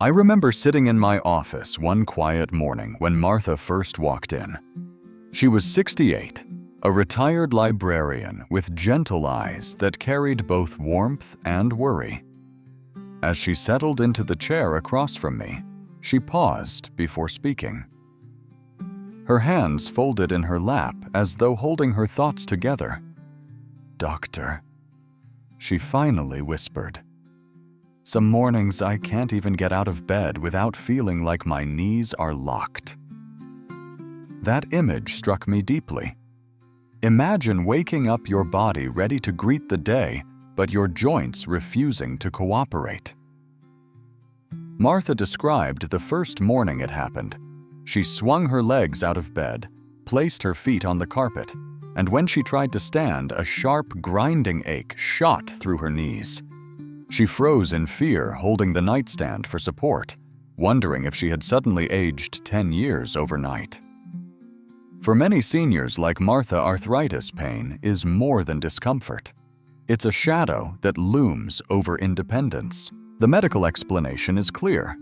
I remember sitting in my office one quiet morning when Martha first walked in. She was 68, a retired librarian with gentle eyes that carried both warmth and worry. As she settled into the chair across from me, she paused before speaking. Her hands folded in her lap as though holding her thoughts together. "Doctor," she finally whispered. "Some mornings I can't even get out of bed without feeling like my knees are locked." That image struck me deeply. Imagine waking up your body ready to greet the day, but your joints refusing to cooperate. Martha described the first morning it happened. She swung her legs out of bed, placed her feet on the carpet, and when she tried to stand, a sharp, grinding ache shot through her knees. She froze in fear, holding the nightstand for support, wondering if she had suddenly aged 10 years overnight. For many seniors like Martha, arthritis pain is more than discomfort. It's a shadow that looms over independence. The medical explanation is clear.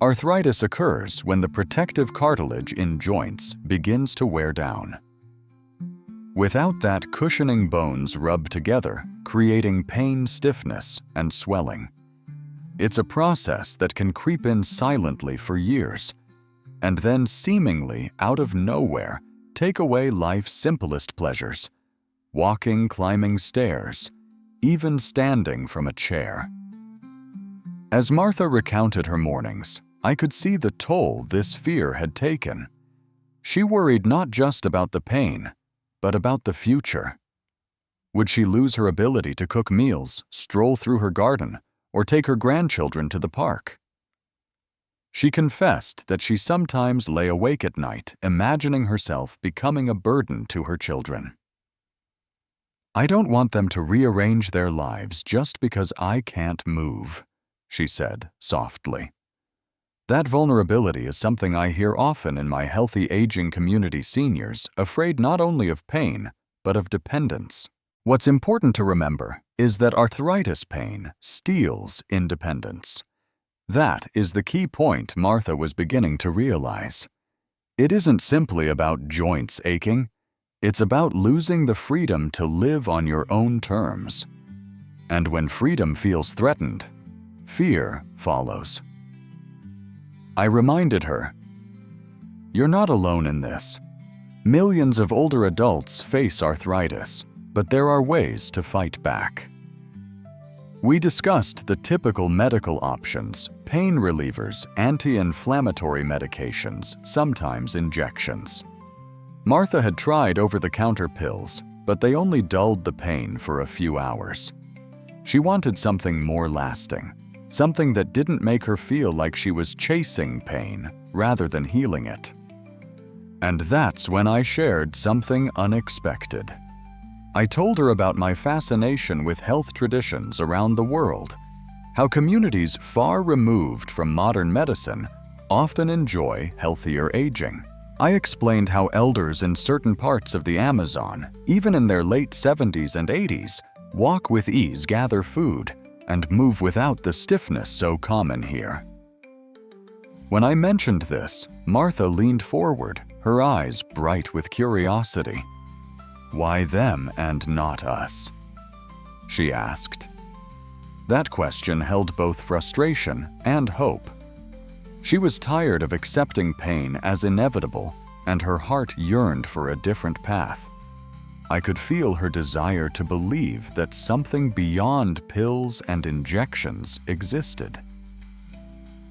Arthritis occurs when the protective cartilage in joints begins to wear down. Without that, cushioning bones rub together, creating pain, stiffness, and swelling. It's a process that can creep in silently for years, and then seemingly out of nowhere take away life's simplest pleasures: walking, climbing stairs, even standing from a chair. As Martha recounted her mornings, I could see the toll this fear had taken. She worried not just about the pain, but about the future. Would she lose her ability to cook meals, stroll through her garden, or take her grandchildren to the park? She confessed that she sometimes lay awake at night, imagining herself becoming a burden to her children. "I don't want them to rearrange their lives just because I can't move," she said softly. That vulnerability is something I hear often in my healthy aging community: seniors afraid not only of pain, but of dependence. What's important to remember is that arthritis pain steals independence. That is the key point Martha was beginning to realize. It isn't simply about joints aching. It's about losing the freedom to live on your own terms. And when freedom feels threatened, fear follows. I reminded her, "You're not alone in this. Millions of older adults face arthritis, but there are ways to fight back." We discussed the typical medical options: pain relievers, anti-inflammatory medications, sometimes injections. Martha had tried over-the-counter pills, but they only dulled the pain for a few hours. She wanted something more lasting, something that didn't make her feel like she was chasing pain rather than healing it. And that's when I shared something unexpected. I told her about my fascination with health traditions around the world, how communities far removed from modern medicine often enjoy healthier aging. I explained how elders in certain parts of the Amazon, even in their late 70s and 80s, walk with ease, gather food, and move without the stiffness so common here. When I mentioned this, Martha leaned forward, her eyes bright with curiosity. "Why them and not us?" she asked. That question held both frustration and hope. She was tired of accepting pain as inevitable, and her heart yearned for a different path. I could feel her desire to believe that something beyond pills and injections existed.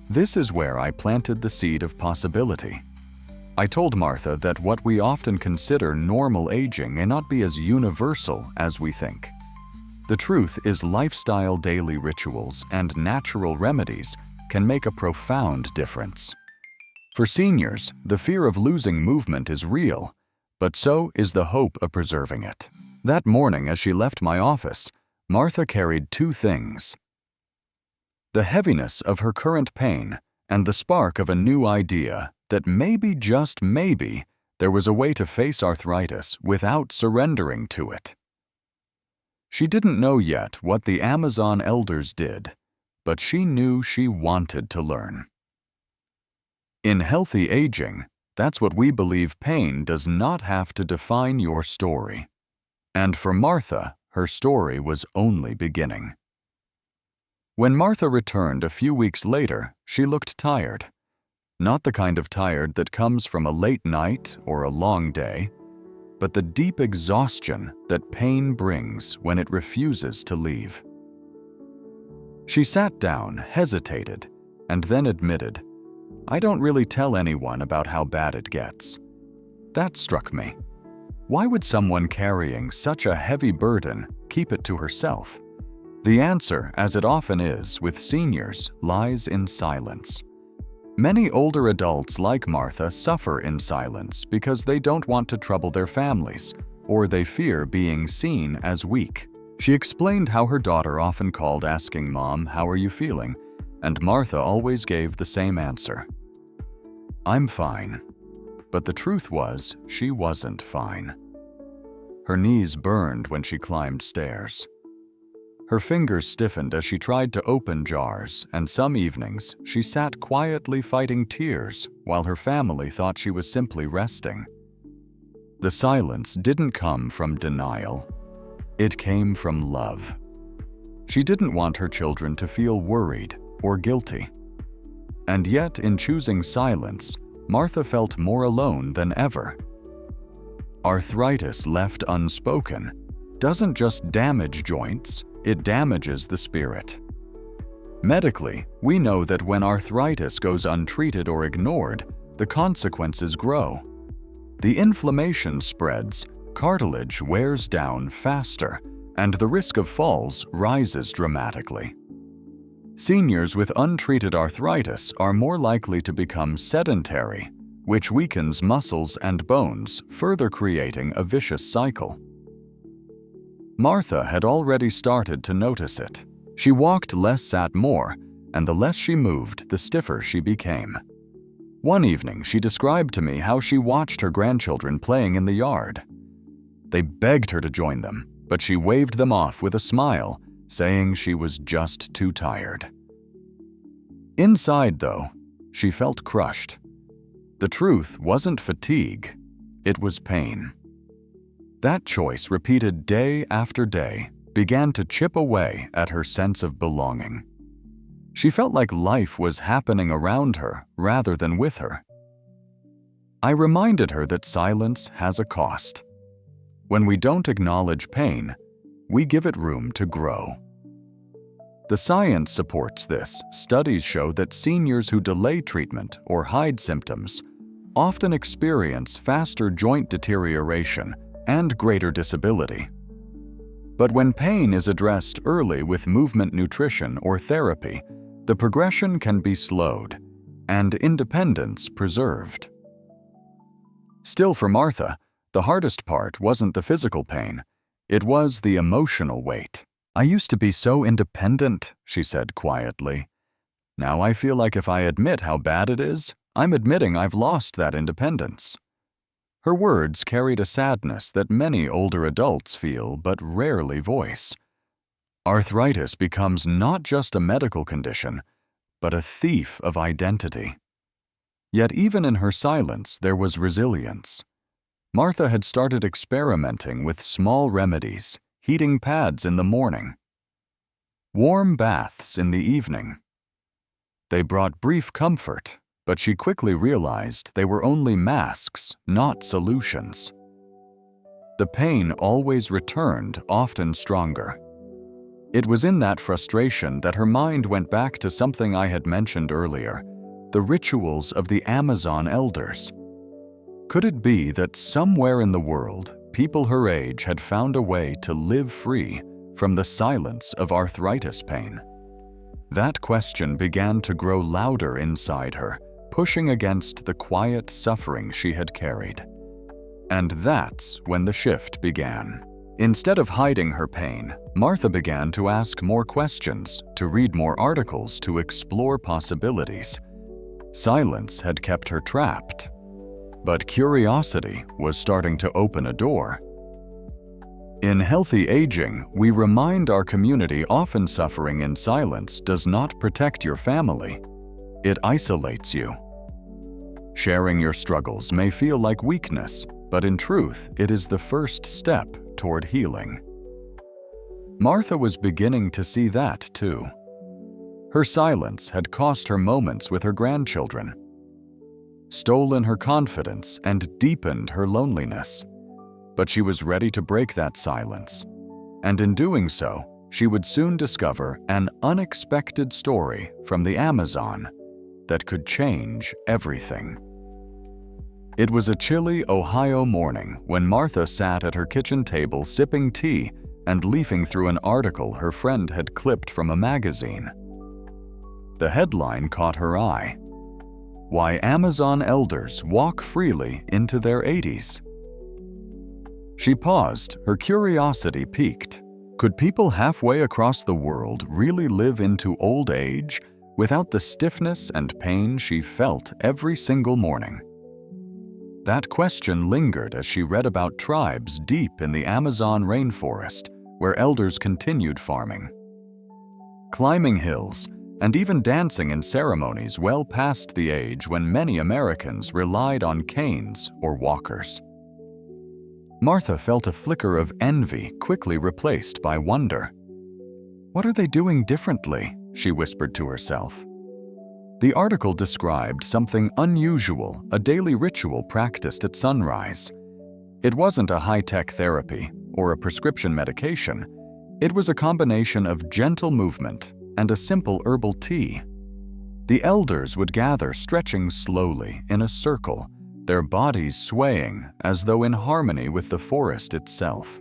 This is where I planted the seed of possibility. I told Martha that what we often consider normal aging may not be as universal as we think. The truth is, lifestyle daily rituals and natural remedies can make a profound difference. For seniors, the fear of losing movement is real, but so is the hope of preserving it. That morning, as she left my office, Martha carried two things: the heaviness of her current pain and the spark of a new idea that maybe, just maybe, there was a way to face arthritis without surrendering to it. She didn't know yet what the Amazon elders did, but she knew she wanted to learn. In healthy aging, that's what we believe pain does not have to define your story. And for Martha, her story was only beginning. When Martha returned a few weeks later, she looked tired. Not the kind of tired that comes from a late night or a long day, but the deep exhaustion that pain brings when it refuses to leave. She sat down, hesitated, and then admitted, "I don't really tell anyone about how bad it gets." That struck me. Why would someone carrying such a heavy burden keep it to herself? The answer, as it often is with seniors, lies in silence. Many older adults like Martha suffer in silence because they don't want to trouble their families, or they fear being seen as weak. She explained how her daughter often called asking Mom, "How are you feeling?" And Martha always gave the same answer, "I'm fine." But the truth was, she wasn't fine. Her knees burned when she climbed stairs. Her fingers stiffened as she tried to open jars, and some evenings she sat quietly fighting tears while her family thought she was simply resting. The silence didn't come from denial. It came from love. She didn't want her children to feel worried or guilty. And yet, in choosing silence, Martha felt more alone than ever. Arthritis left unspoken doesn't just damage joints, it damages the spirit. Medically, we know that when arthritis goes untreated or ignored, the consequences grow. The inflammation spreads, cartilage wears down faster, and the risk of falls rises dramatically. Seniors with untreated arthritis are more likely to become sedentary, which weakens muscles and bones, further creating a vicious cycle. Martha had already started to notice it. She walked less, sat more, and the less she moved, the stiffer she became. One evening, she described to me how she watched her grandchildren playing in the yard. They begged her to join them, but she waved them off with a smile, saying she was just too tired. Inside, though, she felt crushed. The truth wasn't fatigue, it was pain. That choice, repeated day after day, began to chip away at her sense of belonging. She felt like life was happening around her rather than with her. I reminded her that silence has a cost. When we don't acknowledge pain, we give it room to grow. The science supports this. Studies show that seniors who delay treatment or hide symptoms often experience faster joint deterioration and greater disability. But when pain is addressed early with movement nutrition or therapy, the progression can be slowed and independence preserved. Still, for Martha, the hardest part wasn't the physical pain, it was the emotional weight. "I used to be so independent," she said quietly. "Now I feel like if I admit how bad it is, I'm admitting I've lost that independence." Her words carried a sadness that many older adults feel but rarely voice. Arthritis becomes not just a medical condition, but a thief of identity. Yet even in her silence, there was resilience. Martha had started experimenting with small remedies, heating pads in the morning, warm baths in the evening. They brought brief comfort, but she quickly realized they were only masks, not solutions. The pain always returned, often stronger. It was in that frustration that her mind went back to something I had mentioned earlier, the rituals of the Amazon elders. Could it be that somewhere in the world, people her age had found a way to live free from the silence of arthritis pain? That question began to grow louder inside her, pushing against the quiet suffering she had carried. And that's when the shift began. Instead of hiding her pain, Martha began to ask more questions, to read more articles, to explore possibilities. Silence had kept her trapped, but curiosity was starting to open a door. In healthy aging, we remind our community often suffering in silence does not protect your family. It isolates you. Sharing your struggles may feel like weakness, but in truth, it is the first step toward healing. Martha was beginning to see that too. Her silence had cost her moments with her grandchildren, stolen her confidence, and deepened her loneliness. But she was ready to break that silence. And in doing so, she would soon discover an unexpected story from the Amazon that could change everything. It was a chilly Ohio morning when Martha sat at her kitchen table sipping tea and leafing through an article her friend had clipped from a magazine. The headline caught her eye: "Why Amazon Elders Walk Freely into Their 80s." She paused, her curiosity piqued. Could people halfway across the world really live into old age without the stiffness and pain she felt every single morning? That question lingered as she read about tribes deep in the Amazon rainforest where elders continued farming, climbing hills, and even dancing in ceremonies well past the age when many Americans relied on canes or walkers. Martha felt a flicker of envy quickly replaced by wonder. "What are they doing differently?" she whispered to herself. The article described something unusual, a daily ritual practiced at sunrise. It wasn't a high-tech therapy or a prescription medication. It was a combination of gentle movement and a simple herbal tea. The elders would gather stretching slowly in a circle, their bodies swaying as though in harmony with the forest itself.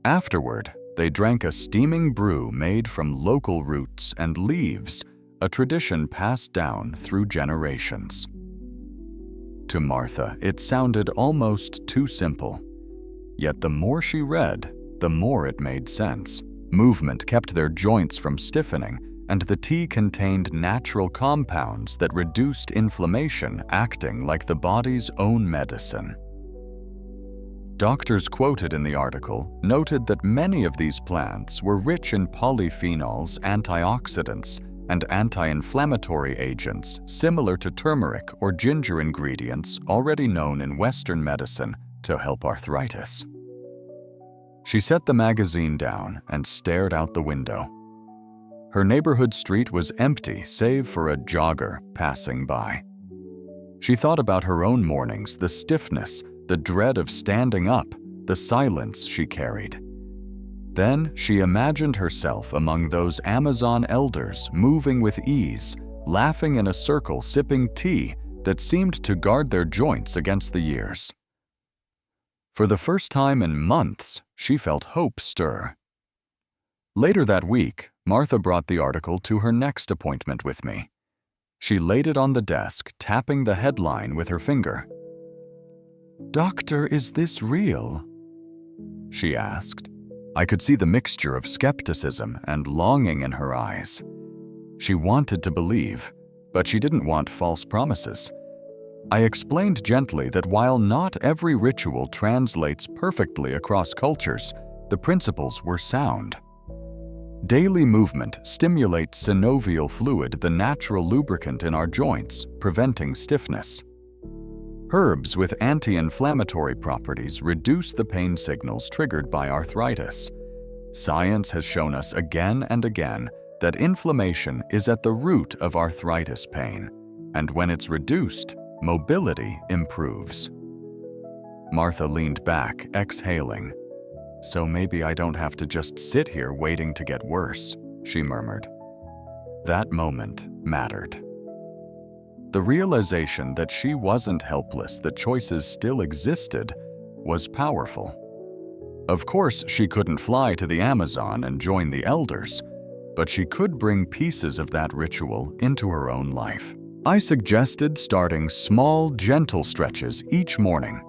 Afterward, they drank a steaming brew made from local roots and leaves, a tradition passed down through generations. To Martha, it sounded almost too simple. Yet the more she read, the more it made sense. Movement kept their joints from stiffening, and the tea contained natural compounds that reduced inflammation, acting like the body's own medicine. Doctors quoted in the article noted that many of these plants were rich in polyphenols, antioxidants, and anti-inflammatory agents similar to turmeric or ginger ingredients already known in Western medicine to help arthritis. She set the magazine down and stared out the window. Her neighborhood street was empty save for a jogger passing by. She thought about her own mornings, the stiffness, the dread of standing up, the silence she carried. Then she imagined herself among those Amazon elders, moving with ease, laughing in a circle, sipping tea that seemed to guard their joints against the years. For the first time in months, she felt hope stir. Later that week, Martha brought the article to her next appointment with me. She laid it on the desk, tapping the headline with her finger. "Doctor, is this real?" she asked. I could see the mixture of skepticism and longing in her eyes. She wanted to believe, but she didn't want false promises. I explained gently that while not every ritual translates perfectly across cultures, the principles were sound. Daily movement stimulates synovial fluid, the natural lubricant in our joints, preventing stiffness. Herbs with anti-inflammatory properties reduce the pain signals triggered by arthritis. Science has shown us again and again that inflammation is at the root of arthritis pain, and when it's reduced, mobility improves. Martha leaned back, exhaling. "So maybe I don't have to just sit here waiting to get worse," she murmured. That moment mattered. The realization that she wasn't helpless, that choices still existed, was powerful. Of course, she couldn't fly to the Amazon and join the elders, but she could bring pieces of that ritual into her own life. I suggested starting small, gentle stretches each morning.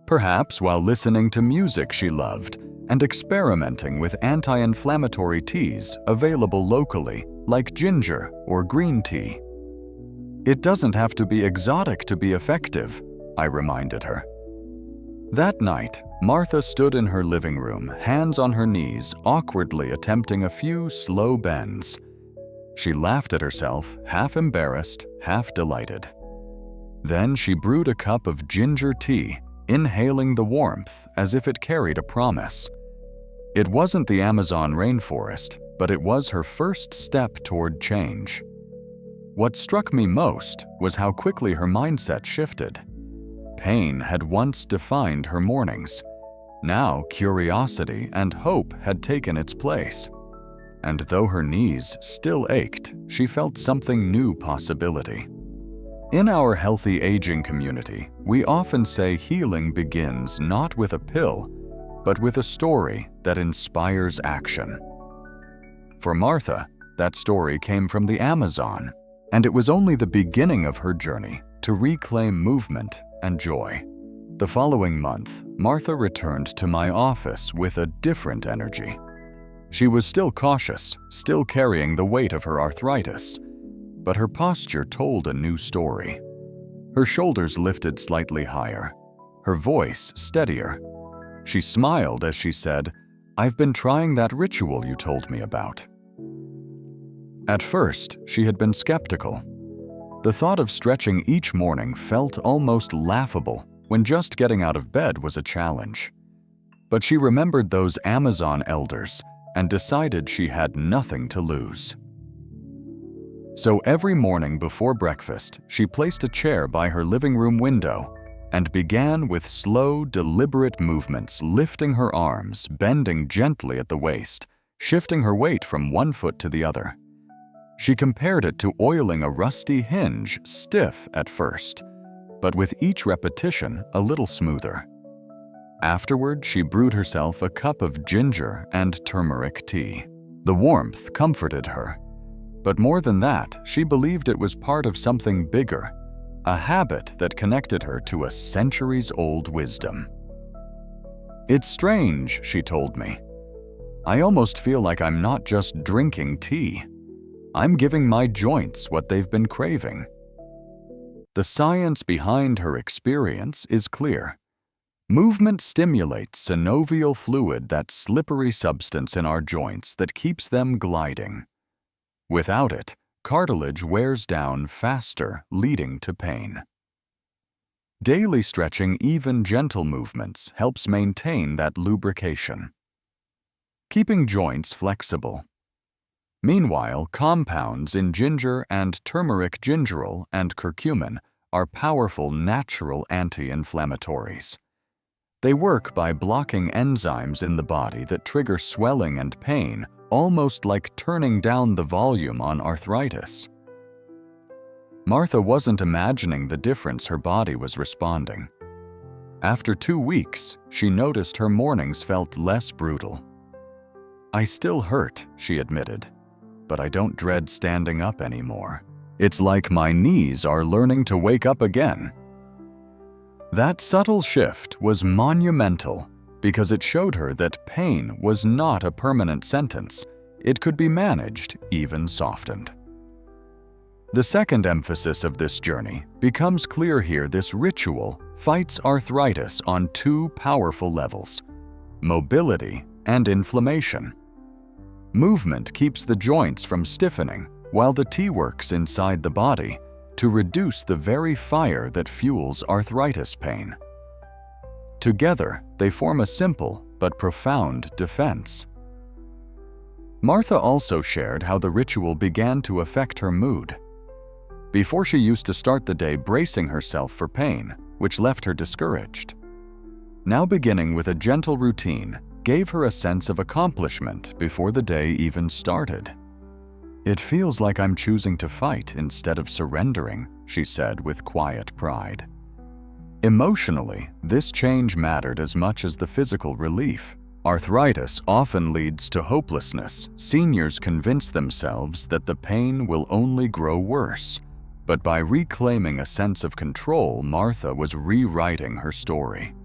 Perhaps while listening to music she loved and experimenting with anti-inflammatory teas available locally, like ginger or green tea. "It doesn't have to be exotic to be effective," I reminded her. That night, Martha stood in her living room, hands on her knees, awkwardly attempting a few slow bends. She laughed at herself, half embarrassed, half delighted. Then she brewed a cup of ginger tea, inhaling the warmth as if it carried a promise. It wasn't the Amazon rainforest, but it was her first step toward change. What struck me most was how quickly her mindset shifted. Pain had once defined her mornings. Now curiosity and hope had taken its place. And though her knees still ached, she felt something new possibility. In our healthy aging community, we often say healing begins not with a pill, but with a story that inspires action. For Martha, that story came from the Amazon, and it was only the beginning of her journey to reclaim movement and joy. The following month, Martha returned to my office with a different energy. She was still cautious, still carrying the weight of her arthritis, but her posture told a new story. Her shoulders lifted slightly higher, her voice steadier. She smiled as she said, "I've been trying that ritual you told me about." At first, she had been skeptical. The thought of stretching each morning felt almost laughable when just getting out of bed was a challenge. But she remembered those Amazon elders and decided she had nothing to lose. So every morning before breakfast, she placed a chair by her living room window and began with slow, deliberate movements, lifting her arms, bending gently at the waist, shifting her weight from one foot to the other. She compared it to oiling a rusty hinge, stiff at first, but with each repetition a little smoother. Afterward, she brewed herself a cup of ginger and turmeric tea. The warmth comforted her. But more than that, she believed it was part of something bigger, a habit that connected her to a centuries-old wisdom. "It's strange," she told me. "I almost feel like I'm not just drinking tea. I'm giving my joints what they've been craving." The science behind her experience is clear. Movement stimulates synovial fluid, that slippery substance in our joints that keeps them gliding. Without it, cartilage wears down faster, leading to pain. Daily stretching, even gentle movements, helps maintain that lubrication, keeping joints flexible. Meanwhile, compounds in ginger and turmeric gingerol and curcumin are powerful natural anti-inflammatories. They work by blocking enzymes in the body that trigger swelling and pain, almost like turning down the volume on arthritis. Martha wasn't imagining the difference her body was responding. After 2 weeks, she noticed her mornings felt less brutal. "I still hurt," she admitted, "but I don't dread standing up anymore. It's like my knees are learning to wake up again." That subtle shift was monumental because it showed her that pain was not a permanent sentence. It could be managed, even softened. The second emphasis of this journey becomes clear here. This ritual fights arthritis on 2 powerful levels: mobility and inflammation. Movement keeps the joints from stiffening, while the tea works inside the body to reduce the very fire that fuels arthritis pain. Together, they form a simple but profound defense. Martha also shared how the ritual began to affect her mood. Before, she used to start the day bracing herself for pain, which left her discouraged. Now, beginning with a gentle routine gave her a sense of accomplishment before the day even started. "It feels like I'm choosing to fight instead of surrendering," she said with quiet pride. Emotionally, this change mattered as much as the physical relief. Arthritis often leads to hopelessness. Seniors convince themselves that the pain will only grow worse. But by reclaiming a sense of control, Martha was rewriting her story.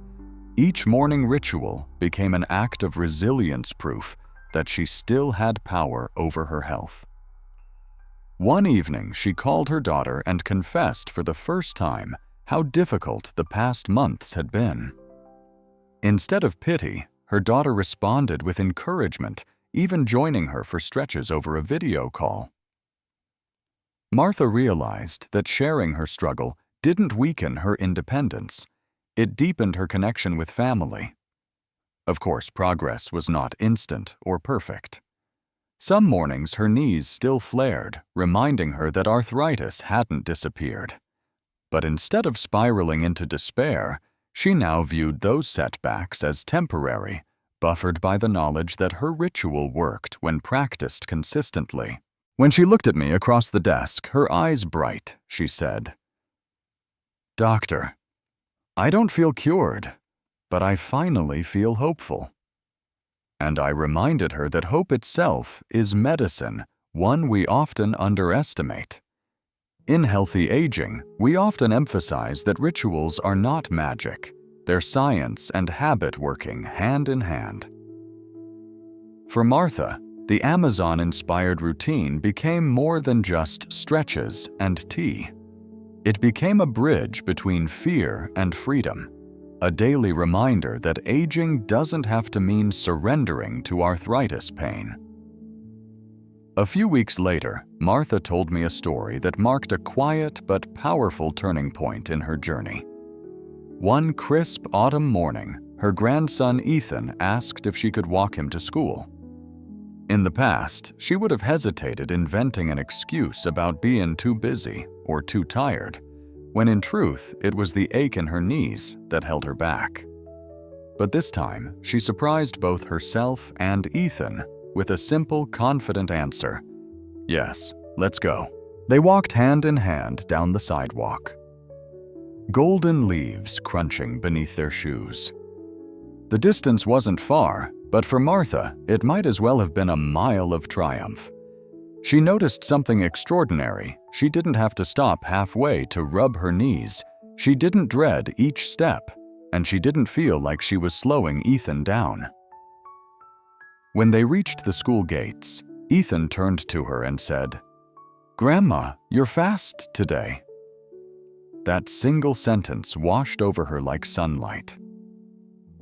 Each morning ritual became an act of resilience, proof that she still had power over her health. One evening, she called her daughter and confessed for the first time how difficult the past months had been. Instead of pity, her daughter responded with encouragement, even joining her for stretches over a video call. Martha realized that sharing her struggle didn't weaken her independence. It deepened her connection with family. Of course, progress was not instant or perfect. Some mornings her knees still flared, reminding her that arthritis hadn't disappeared. But instead of spiraling into despair, she now viewed those setbacks as temporary, buffered by the knowledge that her ritual worked when practiced consistently. When she looked at me across the desk, her eyes bright, she said, "Doctor, I don't feel cured, but I finally feel hopeful." And I reminded her that hope itself is medicine, one we often underestimate. In healthy aging, we often emphasize that rituals are not magic. They're science and habit working hand in hand. For Martha, the Amazon-inspired routine became more than just stretches and tea. It became a bridge between fear and freedom, a daily reminder that aging doesn't have to mean surrendering to arthritis pain. A few weeks later, Martha told me a story that marked a quiet but powerful turning point in her journey. One crisp autumn morning, her grandson Ethan asked if she could walk him to school. In the past, she would have hesitated inventing an excuse about being too busy or too tired, when in truth it was the ache in her knees that held her back. But this time, she surprised both herself and Ethan with a simple, confident answer. "Yes, let's go." They walked hand in hand down the sidewalk, golden leaves crunching beneath their shoes. The distance wasn't far, but for Martha, it might as well have been a mile of triumph. She noticed something extraordinary. She didn't have to stop halfway to rub her knees. She didn't dread each step, and she didn't feel like she was slowing Ethan down. When they reached the school gates, Ethan turned to her and said, "Grandma, you're fast today." That single sentence washed over her like sunlight.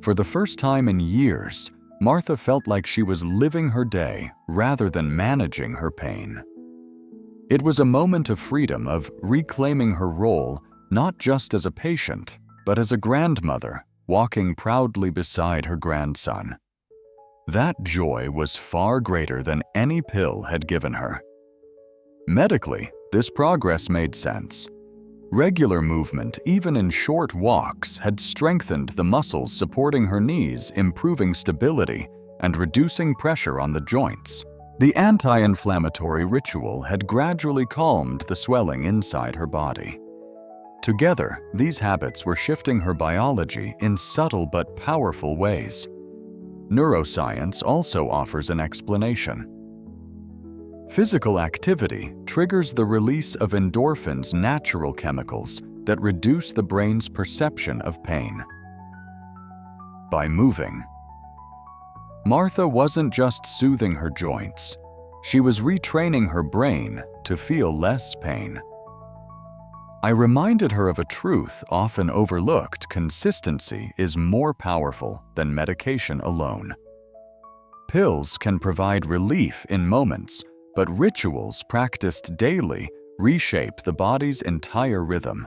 For the first time in years, Martha felt like she was living her day rather than managing her pain. It was a moment of freedom, of reclaiming her role not just as a patient, but as a grandmother, walking proudly beside her grandson. That joy was far greater than any pill had given her. Medically, this progress made sense. Regular movement, even in short walks, had strengthened the muscles supporting her knees, improving stability and reducing pressure on the joints. The anti-inflammatory ritual had gradually calmed the swelling inside her body. Together, these habits were shifting her biology in subtle but powerful ways. Neuroscience also offers an explanation. Physical activity triggers the release of endorphins, natural chemicals that reduce the brain's perception of pain. By moving, Martha wasn't just soothing her joints, she was retraining her brain to feel less pain. I reminded her of a truth often overlooked: consistency is more powerful than medication alone. Pills can provide relief in moments, but rituals practiced daily reshape the body's entire rhythm.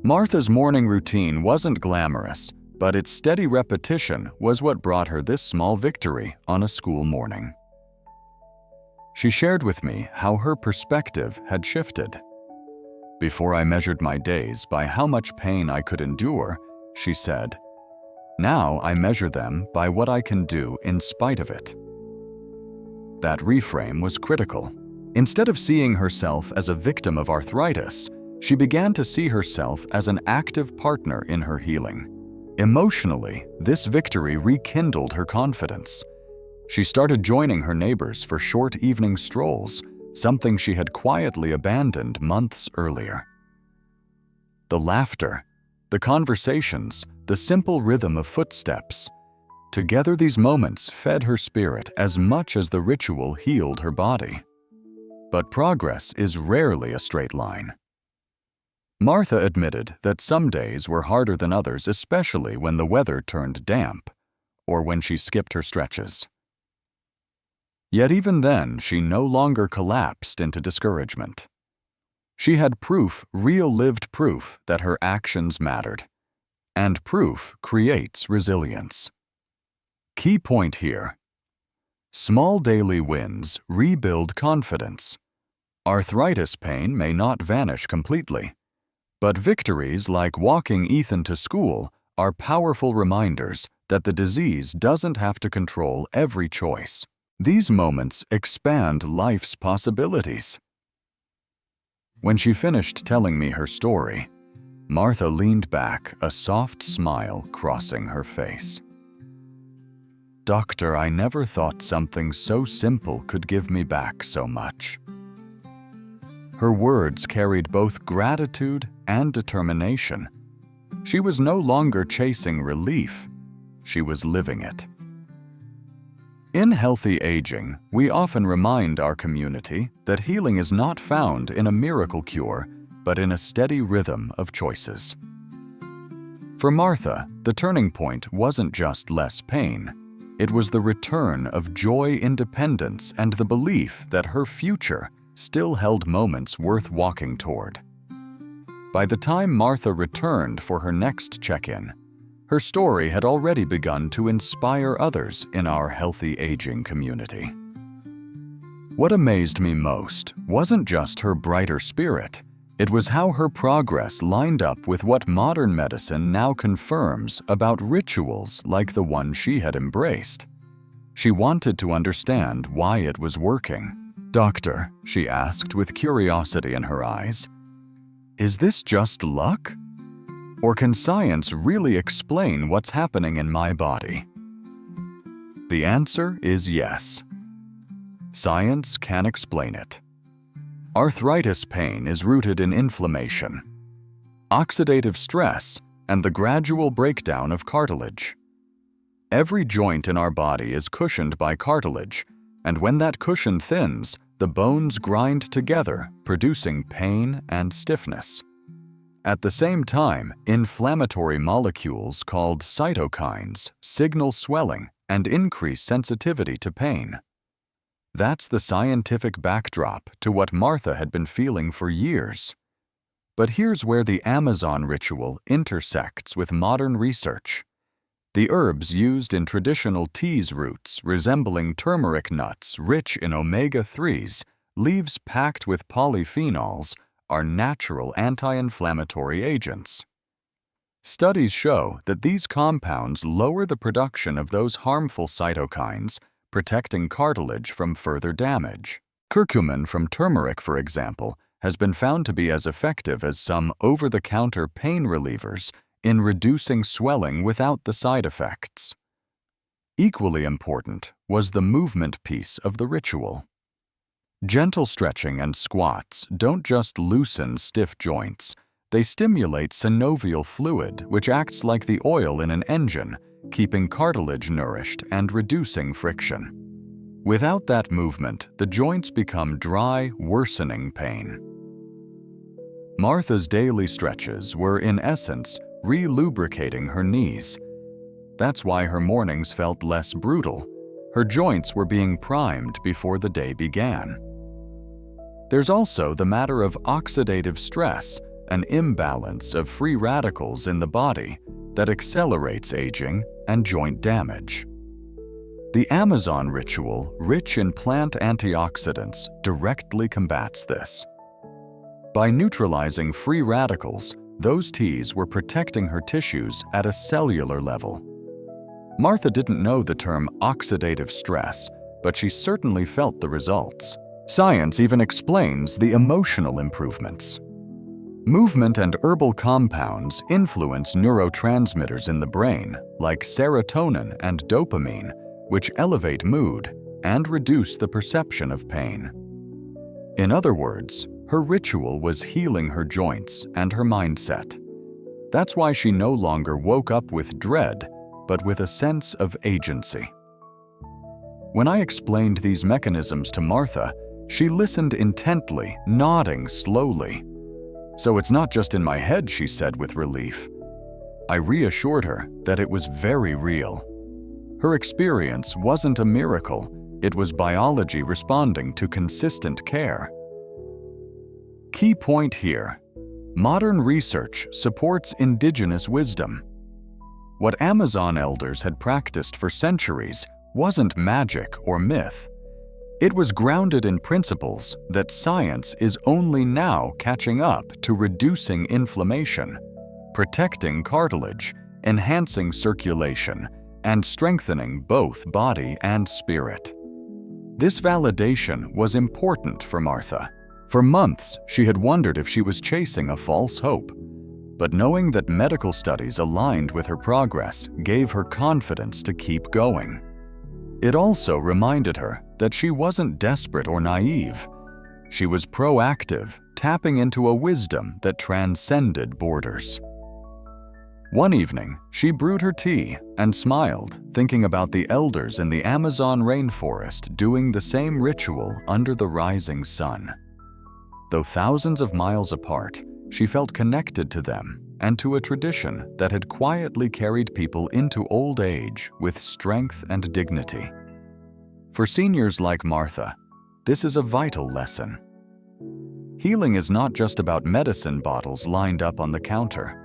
Martha's morning routine wasn't glamorous, but its steady repetition was what brought her this small victory on a school morning. She shared with me how her perspective had shifted. "Before I measured my days by how much pain I could endure," she said, "now I measure them by what I can do in spite of it." That reframe was critical. Instead of seeing herself as a victim of arthritis, she began to see herself as an active partner in her healing. Emotionally, this victory rekindled her confidence. She started joining her neighbors for short evening strolls, something she had quietly abandoned months earlier. The laughter, the conversations, the simple rhythm of footsteps. Together, these moments fed her spirit as much as the ritual healed her body. But progress is rarely a straight line. Martha admitted that some days were harder than others, especially when the weather turned damp or when she skipped her stretches. Yet even then, she no longer collapsed into discouragement. She had proof, real lived proof, that her actions mattered. And proof creates resilience. Key point here: small daily wins rebuild confidence. Arthritis pain may not vanish completely, but victories like walking Ethan to school are powerful reminders that the disease doesn't have to control every choice. These moments expand life's possibilities. When she finished telling me her story, Martha leaned back, a soft smile crossing her face. "Doctor, I never thought something so simple could give me back so much." Her words carried both gratitude and determination. She was no longer chasing relief, she was living it. In healthy aging, we often remind our community that healing is not found in a miracle cure, but in a steady rhythm of choices. For Martha, the turning point wasn't just less pain. It was the return of joy, independence, and the belief that her future still held moments worth walking toward. By the time Martha returned for her next check-in, her story had already begun to inspire others in our healthy aging community. What amazed me most wasn't just her brighter spirit, it was how her progress lined up with what modern medicine now confirms about rituals like the one she had embraced. She wanted to understand why it was working. "Doctor," she asked with curiosity in her eyes, "is this just luck? Or can science really explain what's happening in my body?" The answer is yes. Science can explain it. Arthritis pain is rooted in inflammation, oxidative stress, and the gradual breakdown of cartilage. Every joint in our body is cushioned by cartilage, and when that cushion thins, the bones grind together, producing pain and stiffness. At the same time, inflammatory molecules called cytokines signal swelling and increase sensitivity to pain. That's the scientific backdrop to what Martha had been feeling for years. But here's where the Amazon ritual intersects with modern research. The herbs used in traditional teas roots resembling turmeric nuts rich in omega-3s, leaves packed with polyphenols, are natural anti-inflammatory agents. Studies show that these compounds lower the production of those harmful cytokines, protecting cartilage from further damage. Curcumin from turmeric, for example, has been found to be as effective as some over-the-counter pain relievers in reducing swelling without the side effects. Equally important was the movement piece of the ritual. Gentle stretching and squats don't just loosen stiff joints, they stimulate synovial fluid, which acts like the oil in an engine, keeping cartilage nourished and reducing friction. Without that movement, the joints become dry, worsening pain. Martha's daily stretches were, in essence, re-lubricating her knees. That's why her mornings felt less brutal. Her joints were being primed before the day began. There's also the matter of oxidative stress, an imbalance of free radicals in the body that accelerates aging and joint damage. The Amazon ritual, rich in plant antioxidants, directly combats this. By neutralizing free radicals, those teas were protecting her tissues at a cellular level. Martha didn't know the term oxidative stress, but she certainly felt the results. Science even explains the emotional improvements. Movement and herbal compounds influence neurotransmitters in the brain, like serotonin and dopamine, which elevate mood and reduce the perception of pain. In other words, her ritual was healing her joints and her mindset. That's why she no longer woke up with dread, but with a sense of agency. When I explained these mechanisms to Martha, she listened intently, nodding slowly. "So it's not just in my head," she said with relief. I reassured her that it was very real. Her experience wasn't a miracle, it was biology responding to consistent care. Key point here: modern research supports indigenous wisdom. What Amazon elders had practiced for centuries wasn't magic or myth. It was grounded in principles that science is only now catching up to: reducing inflammation, protecting cartilage, enhancing circulation, and strengthening both body and spirit. This validation was important for Martha. For months, she had wondered if she was chasing a false hope. But knowing that medical studies aligned with her progress gave her confidence to keep going. It also reminded her that she wasn't desperate or naive. She was proactive, tapping into a wisdom that transcended borders. One evening, she brewed her tea and smiled, thinking about the elders in the Amazon rainforest doing the same ritual under the rising sun. Though thousands of miles apart, she felt connected to them and to a tradition that had quietly carried people into old age with strength and dignity. For seniors like Martha, this is a vital lesson. Healing is not just about medicine bottles lined up on the counter.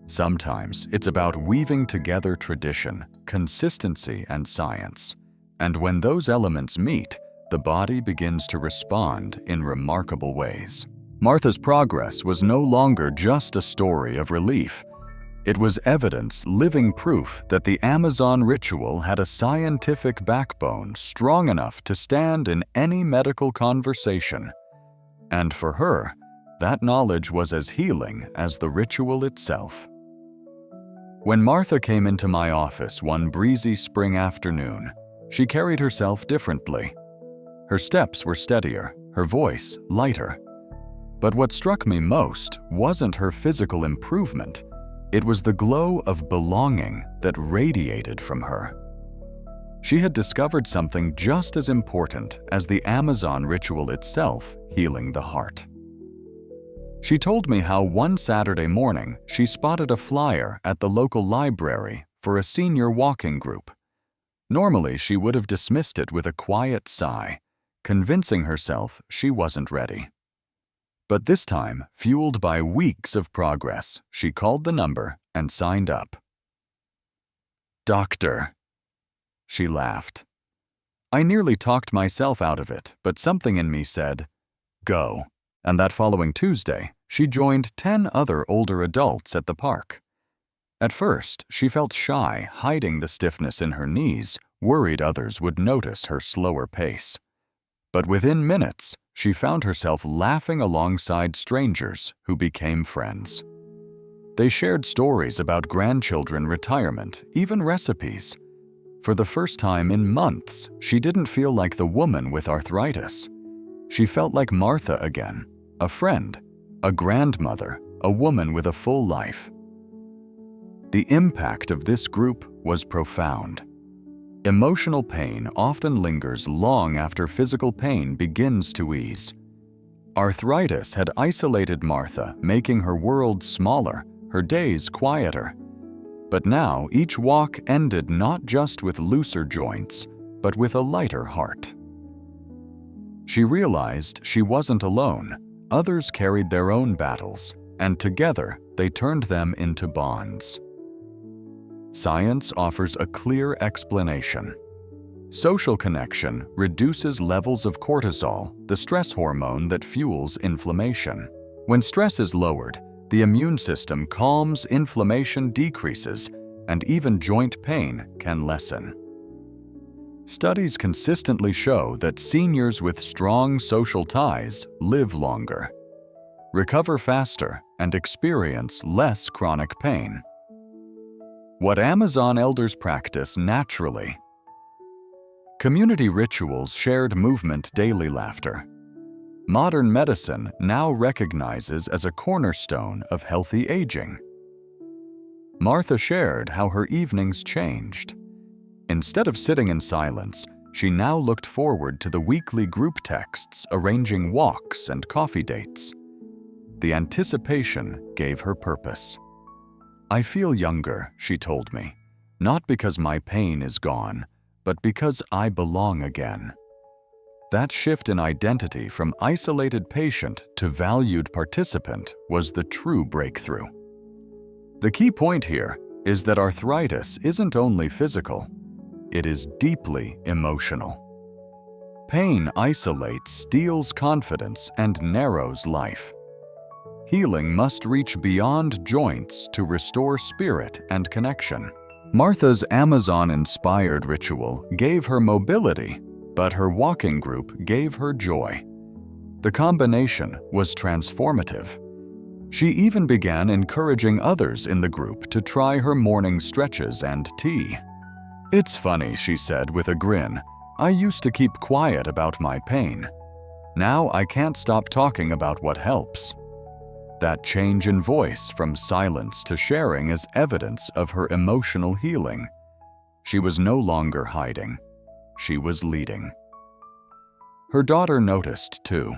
Sometimes it's about weaving together tradition, consistency, and science. And when those elements meet, the body begins to respond in remarkable ways. Martha's progress was no longer just a story of relief. It was evidence, living proof that the Amazon ritual had a scientific backbone strong enough to stand in any medical conversation. And for her, that knowledge was as healing as the ritual itself. When Martha came into my office one breezy spring afternoon, she carried herself differently. Her steps were steadier, her voice lighter. But what struck me most wasn't her physical improvement. It was the glow of belonging that radiated from her. She had discovered something just as important as the Amazon ritual itself, healing the heart. She told me how one Saturday morning she spotted a flyer at the local library for a senior walking group. Normally, she would have dismissed it with a quiet sigh, convincing herself she wasn't ready. But this time, fueled by weeks of progress, she called the number and signed up. "Doctor," she laughed. I nearly talked myself out of it, but something in me said, "Go." And that following Tuesday, she joined 10 other older adults at the park. At first, she felt shy, hiding the stiffness in her knees, worried others would notice her slower pace. But within minutes, she found herself laughing alongside strangers who became friends. They shared stories about grandchildren, retirement, even recipes. For the first time in months, she didn't feel like the woman with arthritis. She felt like Martha again, a friend, a grandmother, a woman with a full life. The impact of this group was profound. Emotional pain often lingers long after physical pain begins to ease. Arthritis had isolated Martha, making her world smaller, her days quieter. But now each walk ended not just with looser joints, but with a lighter heart. She realized she wasn't alone. Others carried their own battles, and together they turned them into bonds. Science offers a clear explanation. Social connection reduces levels of cortisol, the stress hormone that fuels inflammation. When stress is lowered, the immune system calms, inflammation decreases, and even joint pain can lessen. Studies consistently show that seniors with strong social ties live longer, recover faster, and experience less chronic pain. What Amazon elders practice naturally. Community rituals, shared movement, daily laughter. Modern medicine now recognizes as a cornerstone of healthy aging. Martha shared how her evenings changed. Instead of sitting in silence, she now looked forward to the weekly group texts arranging walks and coffee dates. The anticipation gave her purpose. "I feel younger," she told me, "not because my pain is gone, but because I belong again." That shift in identity from isolated patient to valued participant was the true breakthrough. The key point here is that arthritis isn't only physical, it is deeply emotional. Pain isolates, steals confidence, and narrows life. Healing must reach beyond joints to restore spirit and connection. Martha's Amazon-inspired ritual gave her mobility, but her walking group gave her joy. The combination was transformative. She even began encouraging others in the group to try her morning stretches and tea. "It's funny," she said with a grin, "I used to keep quiet about my pain. Now I can't stop talking about what helps." That change in voice from silence to sharing is evidence of her emotional healing. She was no longer hiding. She was leading. Her daughter noticed, too.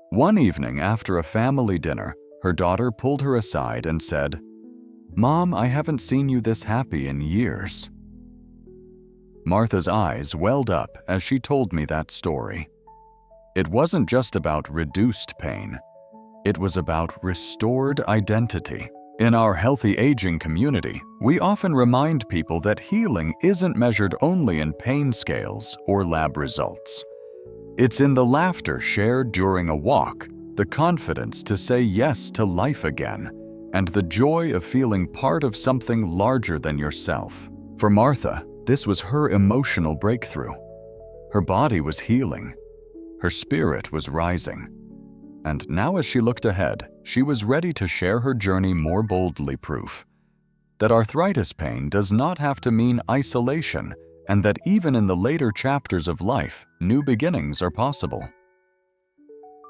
One evening after a family dinner, her daughter pulled her aside and said, "Mom, I haven't seen you this happy in years." Martha's eyes welled up as she told me that story. It wasn't just about reduced pain. It was about restored identity. In our healthy aging community, we often remind people that healing isn't measured only in pain scales or lab results. It's in the laughter shared during a walk, the confidence to say yes to life again, and the joy of feeling part of something larger than yourself. For Martha, this was her emotional breakthrough. Her body was healing. Her spirit was rising. And now as she looked ahead, she was ready to share her journey more boldly, proof that arthritis pain does not have to mean isolation, and that even in the later chapters of life, new beginnings are possible.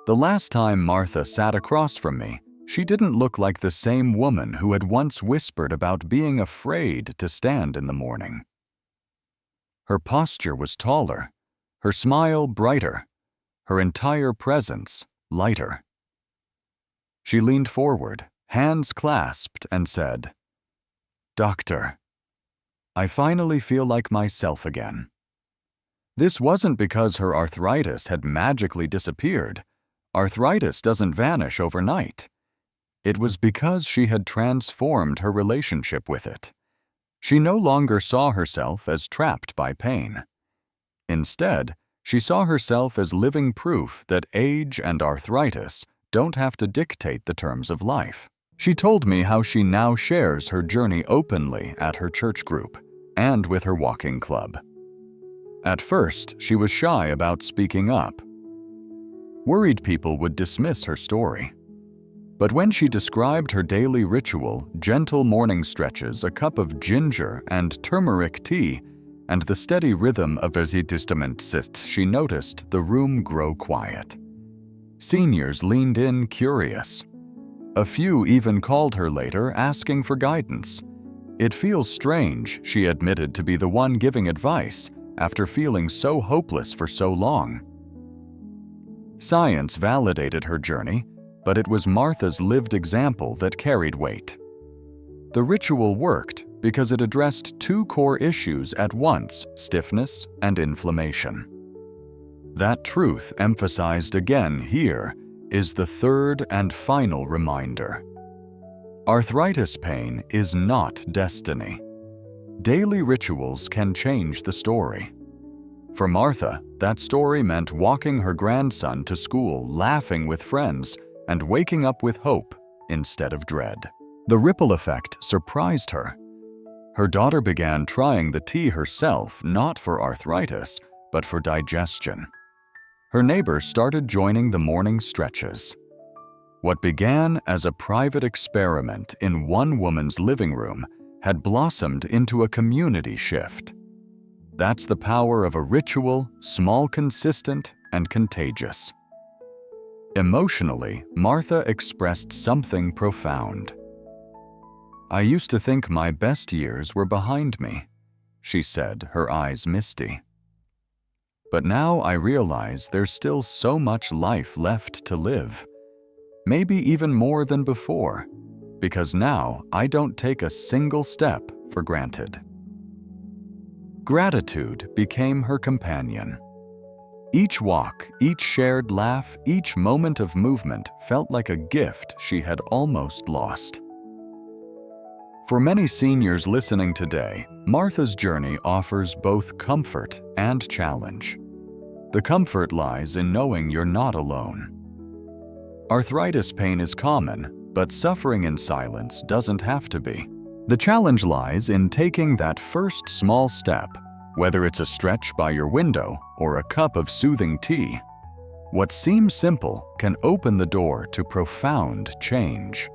The last time Martha sat across from me, she didn't look like the same woman who had once whispered about being afraid to stand in the morning. Her posture was taller, her smile brighter, her entire presence lighter. She leaned forward, hands clasped, and said, "Doctor, I finally feel like myself again." This wasn't because her arthritis had magically disappeared. Arthritis doesn't vanish overnight. It was because she had transformed her relationship with it. She no longer saw herself as trapped by pain. Instead, she saw herself as living proof that age and arthritis don't have to dictate the terms of life. She told me how she now shares her journey openly at her church group and with her walking club. At first, she was shy about speaking up. Worried people would dismiss her story. But when she described her daily ritual, gentle morning stretches, a cup of ginger and turmeric tea, and the steady rhythm of sits, she noticed the room grow quiet. Seniors leaned in curious. A few even called her later asking for guidance. "It feels strange," she admitted, to be the one giving advice after feeling so hopeless for so long. Science validated her journey, but it was Martha's lived example that carried weight. The ritual worked because it addressed two core issues at once: stiffness and inflammation. That truth, emphasized again here, is the third and final reminder. Arthritis pain is not destiny. Daily rituals can change the story. For Martha, that story meant walking her grandson to school, laughing with friends, and waking up with hope instead of dread. The ripple effect surprised her. Her daughter began trying the tea herself, not for arthritis, but for digestion. Her neighbors started joining the morning stretches. What began as a private experiment in one woman's living room had blossomed into a community shift. That's the power of a ritual, small, consistent, and contagious. Emotionally, Martha expressed something profound. "I used to think my best years were behind me," she said, her eyes misty. "But now I realize there's still so much life left to live. maybe even more than before, because now I don't take a single step for granted. Gratitude became her companion. Each walk, each shared laugh, each moment of movement felt like a gift she had almost lost. For many seniors listening today, Martha's journey offers both comfort and challenge. The comfort lies in knowing you're not alone. Arthritis pain is common, but suffering in silence doesn't have to be. The challenge lies in taking that first small step, whether it's a stretch by your window or a cup of soothing tea. What seems simple can open the door to profound change.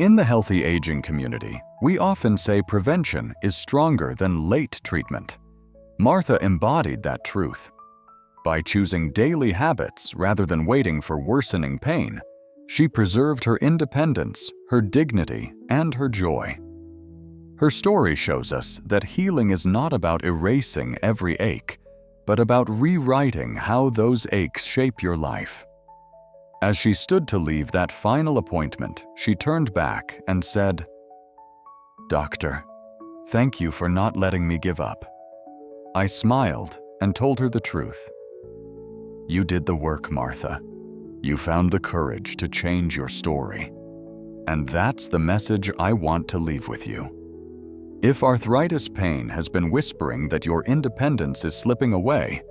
In the healthy aging community, we often say prevention is stronger than late treatment. Martha embodied that truth. By choosing daily habits rather than waiting for worsening pain, she preserved her independence, her dignity, and her joy. Her story shows us that healing is not about erasing every ache, but about rewriting how those aches shape your life. As she stood to leave that final appointment, she turned back and said, "Doctor, thank you for not letting me give up." I smiled and told her the truth. "You did the work, Martha. You found the courage to change your story. And that's the message I want to leave with you. If arthritis pain has been whispering that your independence is slipping away,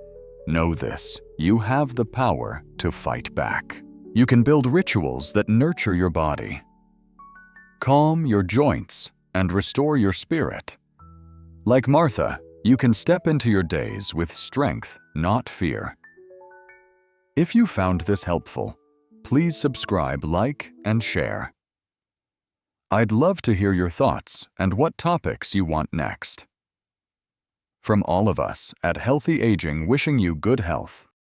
know this: you have the power to fight back. You can build rituals that nurture your body, calm your joints, and restore your spirit. Like Martha, you can step into your days with strength, not fear. If you found this helpful, please subscribe, like, and share. I'd love to hear your thoughts and what topics you want next. From all of us at Healthy Aging, wishing you good health.